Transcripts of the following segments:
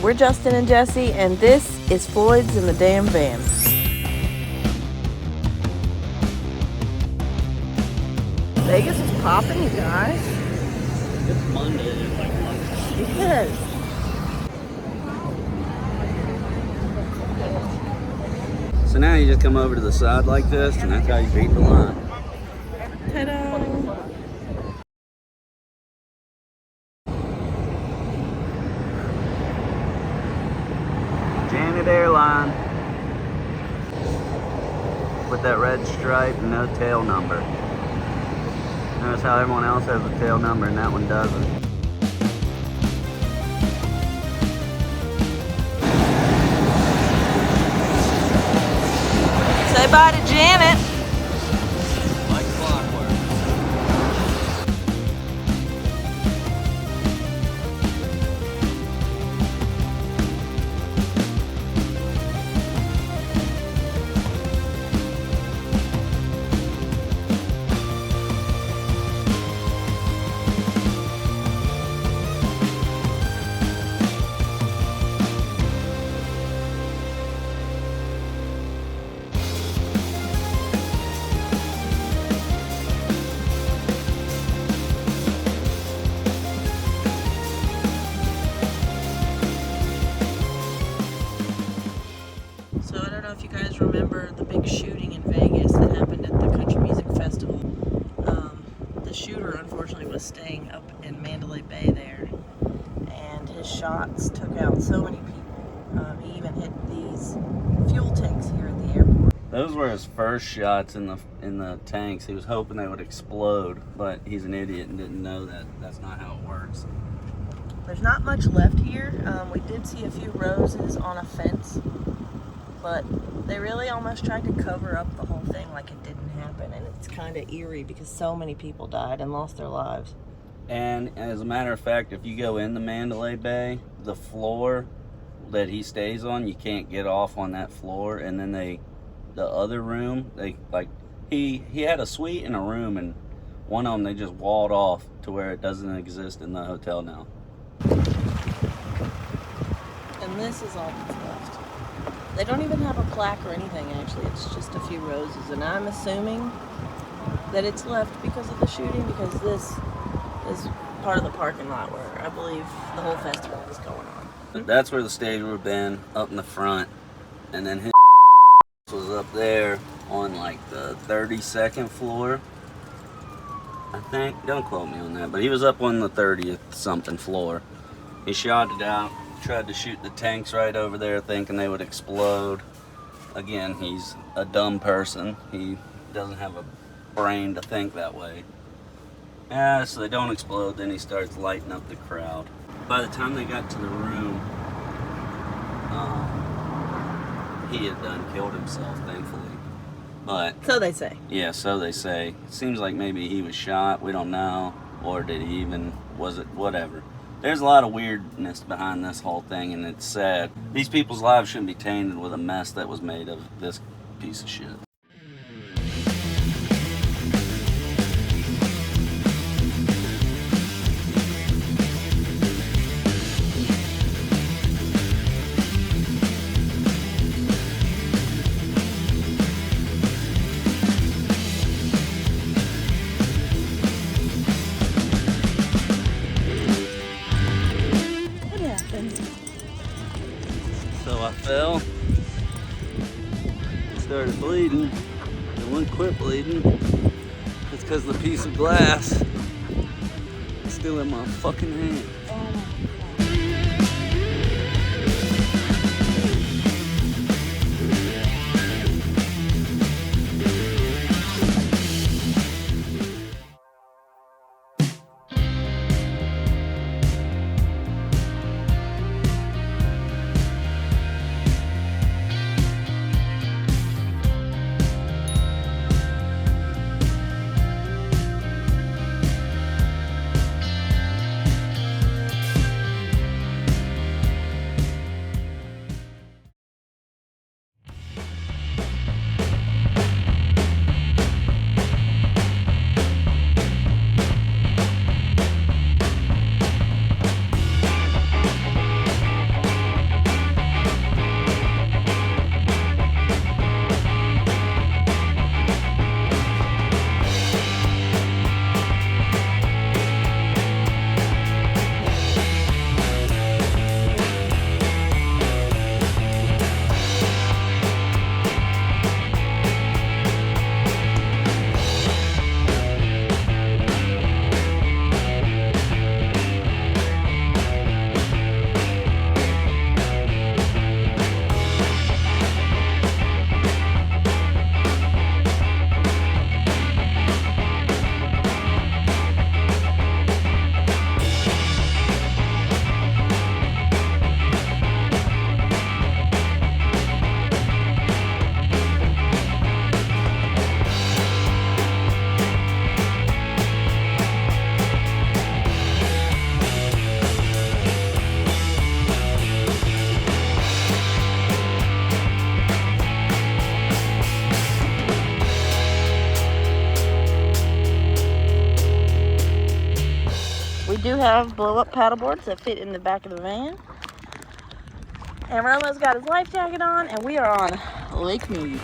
We're Justin and Jesse, and this is Floyd's in the Damn Van. Vegas is popping, you guys. It's Monday, it's like lunchtime. Yes. So now you just come over to the side like this, and that's how you beat the line. Ta-da! Janet Airline with that red stripe and no tail number. Notice how everyone else has a tail number and that one doesn't. Say bye to Janet. Like clockwork. So I don't know if you guys remember the big shooting in Vegas that happened at the Country Music Festival. The shooter unfortunately was staying up in Mandalay Bay there, and his shots took out so many people. He even hit these fuel tanks here at the airport. Those were his first shots in the tanks. He was hoping they would explode, but he's an idiot and didn't know that that's not how it works. There's not much left here. We did see a few roses on a fence, but they really almost tried to cover up the whole thing like it didn't happen, and it's kind of eerie because so many people died and lost their lives. And as a matter of fact, if you go in the Mandalay Bay, the floor that he stays on, you can't get off on that floor. And then the other room, he had a suite and a room, and one of them they just walled off to where it doesn't exist in the hotel now. And this is all that's left. They don't even have a plaque or anything, actually. It's just a few roses, and I'm assuming that it's left because of the shooting, because this is part of the parking lot where I believe the whole festival is going on. That's where the stage would have been, up in the front, and then his was up there on like the 32nd floor, I think. Don't quote me on that, but he was up on the 30th something floor. He shot it out, tried to shoot the tanks right over there thinking they would explode. Again, he's a dumb person. He doesn't have a brain to think that way. Yeah, so they don't explode, then he starts lighting up the crowd. By the time they got to the room, he had done killed himself, thankfully. But So they say. yeah, so they say. It seems like maybe he was shot, we don't know, or did he even, was it, whatever. There's a lot of weirdness behind this whole thing, and it's sad. These people's lives shouldn't be tainted with a mess that was made of this piece of shit. So I fell, started bleeding, and wouldn't quit bleeding. It's because the piece of glass is still in my fucking hand. do have blow-up paddle boards that fit in the back of the van. And Romo's got his life jacket on, and we are on Lake Mead.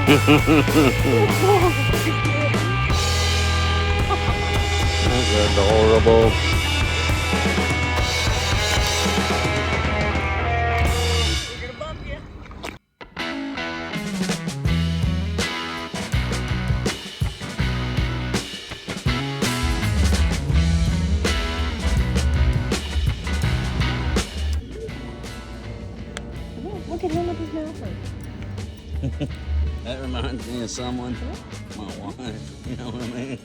That's adorable. We're gonna bump you. Look at him with his mouth open. That reminds me of someone. My wife, you know what I mean?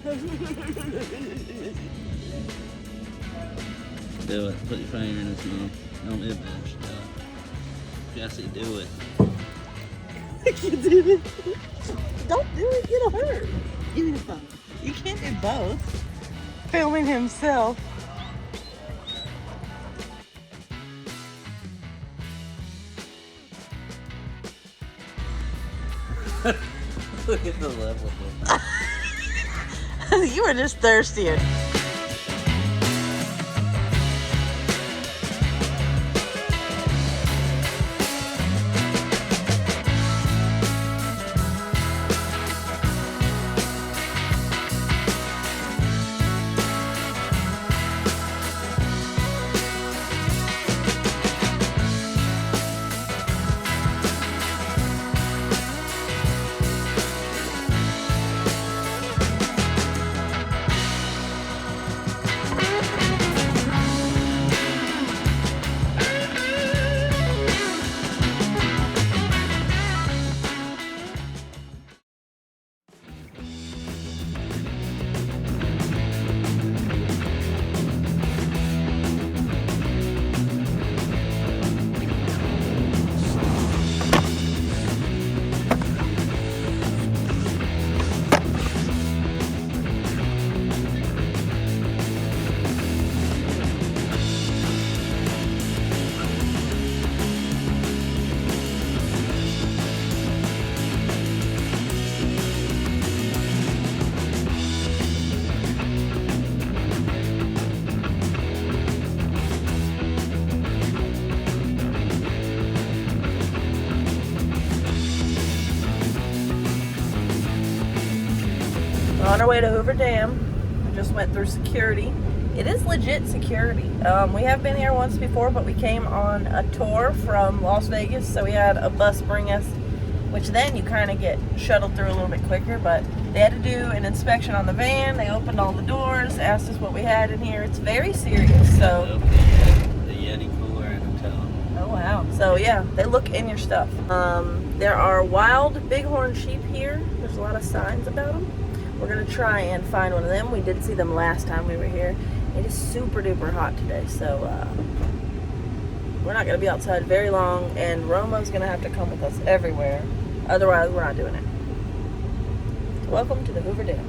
Do it. Put your finger in his mouth. Don't be a bitch. Do it. Jesse, do it. You did it. Don't do it. It'll hurt. Give me the phone. You can't do both. Filming himself. Look at the level of it. You were just thirsty. We're on our way to Hoover Dam. We just went through security. It is legit security. We have been here once before, but we came on a tour from Las Vegas, so we had a bus bring us, which then you kind of get shuttled through a little bit quicker, but they had to do an inspection on the van. They opened all the doors, asked us what we had in here. It's very serious, so. The Yeti cooler and a towel. Oh, wow. So, yeah, they look in your stuff. There are wild bighorn sheep here. There's a lot of signs about them. We're going to try and find one of them. We did see them last time we were here. It is super duper hot today, so we're not going to be outside very long, and Romo's going to have to come with us everywhere. Otherwise, we're not doing it. Welcome to the Hoover Dam.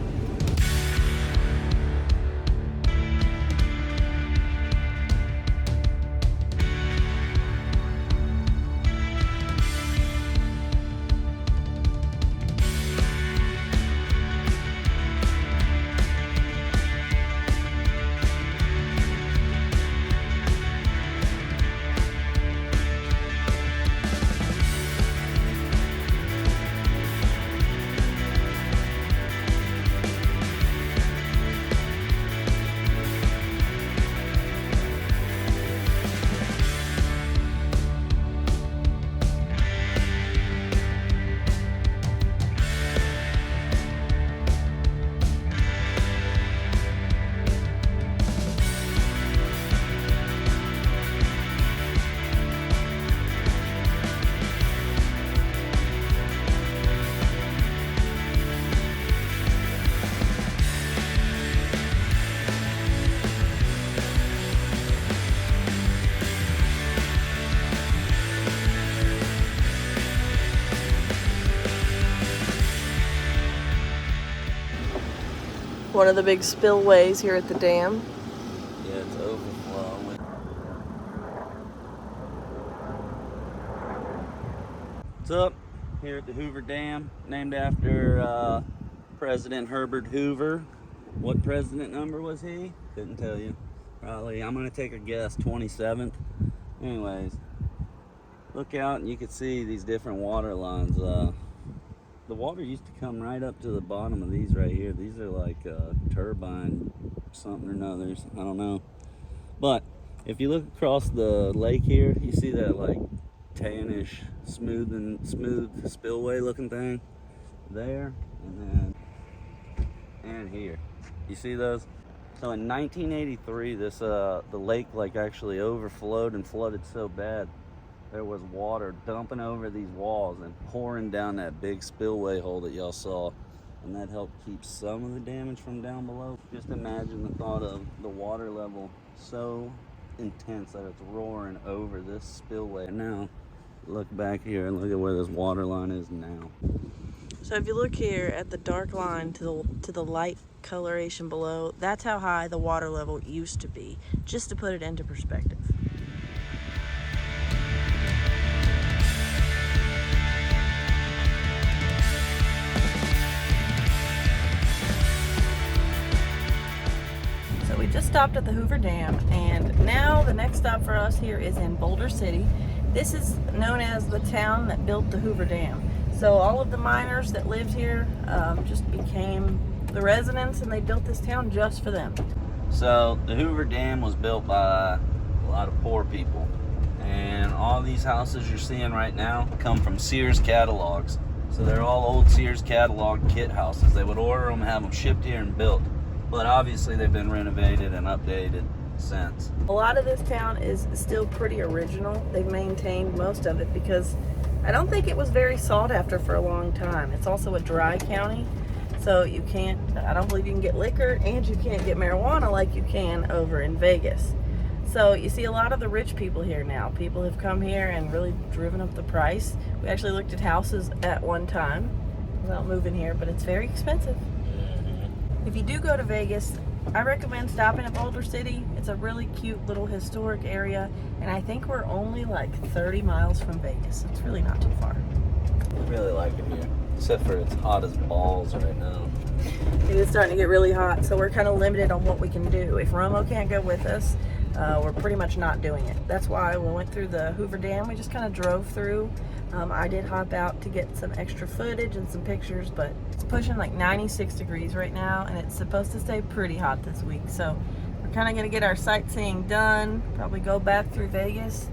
one of the big spillways here at the dam. Yeah, it's overflowing. What's up? Here at the Hoover Dam, named after President Herbert Hoover. What president number was he? Couldn't tell you. Probably, I'm gonna take a guess, 27th. Anyways, look out and you can see these different water lines. The water used to come right up to the bottom of these right here. These are like turbine something or another's, I don't know. But if you look across the lake here, you see that like tannish, smooth spillway looking thing there, and here. You see those? So in 1983, this the lake like actually overflowed and flooded so bad there was water dumping over these walls and pouring down that big spillway hole that y'all saw, and that helped keep some of the damage from down below. Just imagine the thought of the water level so intense that it's roaring over this spillway. And now look back here and look at where this water line is now. So if you look here at the dark line to the light coloration below, that's how high the water level used to be, just to put it into perspective. So we just stopped at the Hoover Dam, and now the next stop for us here is in Boulder City. This is known as the town that built the Hoover Dam. So all of the miners that lived here just became the residents, and they built this town just for them. So the Hoover Dam was built by a lot of poor people, and all these houses you're seeing right now come from Sears catalogs. So they're all old Sears catalog kit houses. They would order them, have them shipped here and built, but obviously they've been renovated and updated since. A lot of this town is still pretty original. They've maintained most of it because I don't think it was very sought after for a long time. It's also a dry county, so you can't, I don't believe you can get liquor, and you can't get marijuana like you can over in Vegas. So you see a lot of the rich people here now. People have come here and really driven up the price. We actually looked at houses at one time without moving here, but it's very expensive. If you do go to Vegas, I recommend stopping at Boulder City. It's a really cute little historic area, and I think we're only like 30 miles from Vegas. It's really not too far. I really like it here, except for it's hot as balls right now. It is starting to get really hot, so we're kind of limited on what we can do. If Romo can't go with us, we're pretty much not doing it. That's why we went through the Hoover Dam. We just kind of drove through. I did hop out to get some extra footage and some pictures, but it's pushing like 96 degrees right now, and it's supposed to stay pretty hot this week. So we're kind of going to get our sightseeing done, probably go back through Vegas,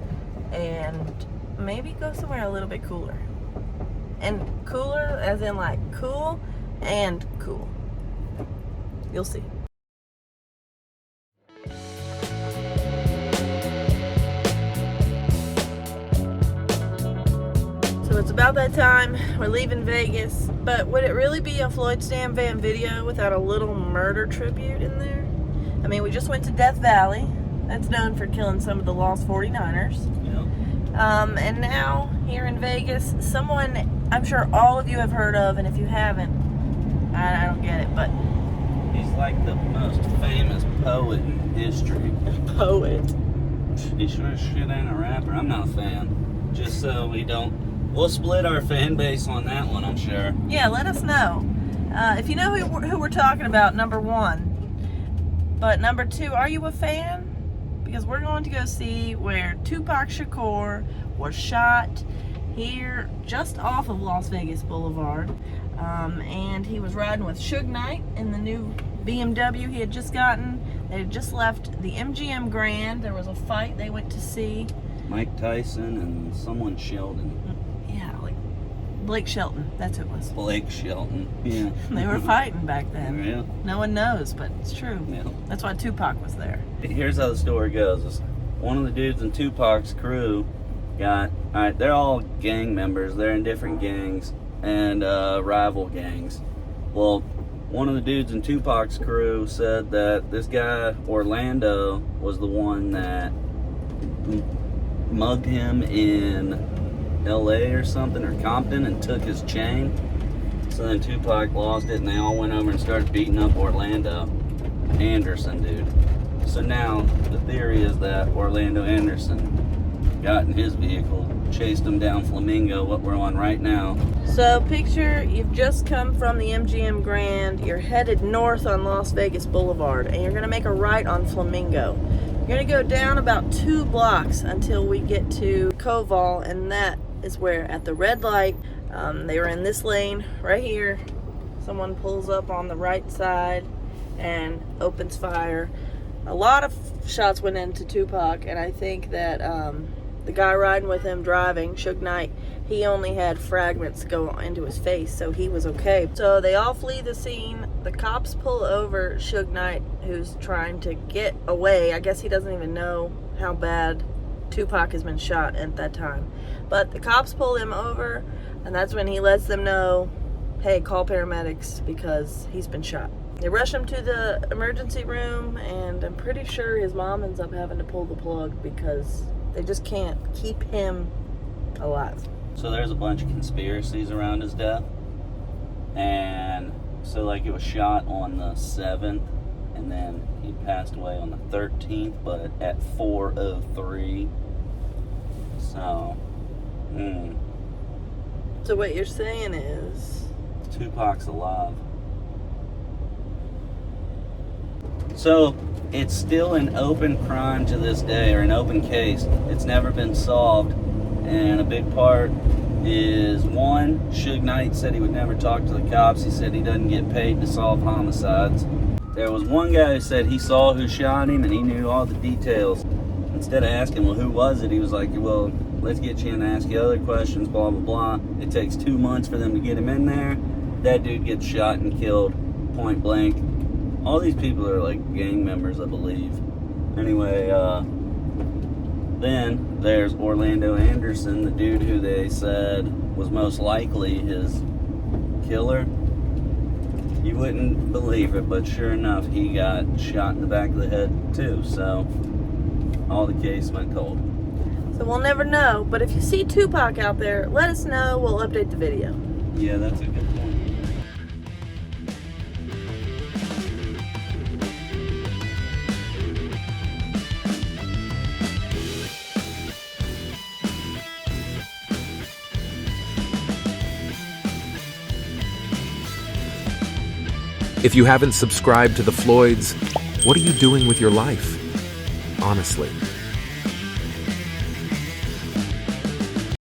and maybe go somewhere a little bit cooler. And cooler as in like cool and cool. You'll see. It's about that time. We're leaving Vegas, but would it really be a Floyd's Dam Van video without a little murder tribute in there? I mean, we just went to Death Valley. That's known for killing some of the lost 49ers. Yep. And now, here in Vegas, someone I'm sure all of you have heard of, and if you haven't, I don't get it, but... He's like the most famous poet in history. Poet? He sure as shit ain't a rapper. I'm not a fan. Just so we don't... We'll split our fan base on that one, I'm sure. Yeah, let us know. If you know who we're talking about, number one. But number two, are you a fan? Because we're going to go see where Tupac Shakur was shot here just off of Las Vegas Boulevard. And he was riding with Suge Knight in the new BMW he had just gotten. They had just left the MGM Grand. There was a fight they went to see. Mike Tyson and someone Sheldon. Yeah, like Blake Shelton. That's who it was. Blake Shelton. Yeah. They were fighting back then. Yeah. No one knows, but it's true. Yeah. That's why Tupac was there. Here's how the story goes. One of the dudes in Tupac's crew got... Alright, they're all gang members. They're in different gangs and rival gangs. Well, one of the dudes in Tupac's crew said that this guy, Orlando, was the one that mugged him in LA or something, or Compton, and took his chain. So then Tupac lost it, and they all went over and started beating up Orlando Anderson, dude. So now the theory is that Orlando Anderson got in his vehicle, chased him down Flamingo, what we're on right now. So picture you've just come from the MGM Grand, you're headed north on Las Vegas Boulevard, and you're gonna make a right on Flamingo. You're gonna go down about 2 blocks until we get to Koval, and that is where at the red light, they were in this lane right here. Someone pulls up on the right side and opens fire. A lot of shots went into Tupac, and I think that the guy riding with him driving, Suge Knight, he only had fragments go into his face, so he was okay. So they all flee the scene. The cops pull over Suge Knight, who's trying to get away. I guess he doesn't even know how bad Tupac has been shot at that time. But the cops pull him over, and that's when he lets them know, hey, call paramedics because he's been shot. They rush him to the emergency room, and I'm pretty sure his mom ends up having to pull the plug because they just can't keep him alive. So there's a bunch of conspiracies around his death. And so like it was shot on the 7th, and then he passed away on the 13th, but at 4:03. So, So what you're saying is Tupac's alive. So it's still an open crime to this day, or an open case. It's never been solved, and a big part is, one, Suge Knight said he would never talk to the cops. He said he doesn't get paid to solve homicides. There was one guy who said he saw who shot him and he knew all the details. Instead of asking, well, who was it, he was like, well, let's get you in and ask you other questions, blah, blah, blah. It takes 2 months for them to get him in there. That dude gets shot and killed point blank. All these people are like gang members, I believe. Anyway, then there's Orlando Anderson, the dude who they said was most likely his killer. You wouldn't believe it, but sure enough, he got shot in the back of the head too. So all the case went cold. So we'll never know, but if you see Tupac out there, let us know. We'll update the video. Yeah, that's a good point. If you haven't subscribed to the Floyds, what are you doing with your life? Honestly.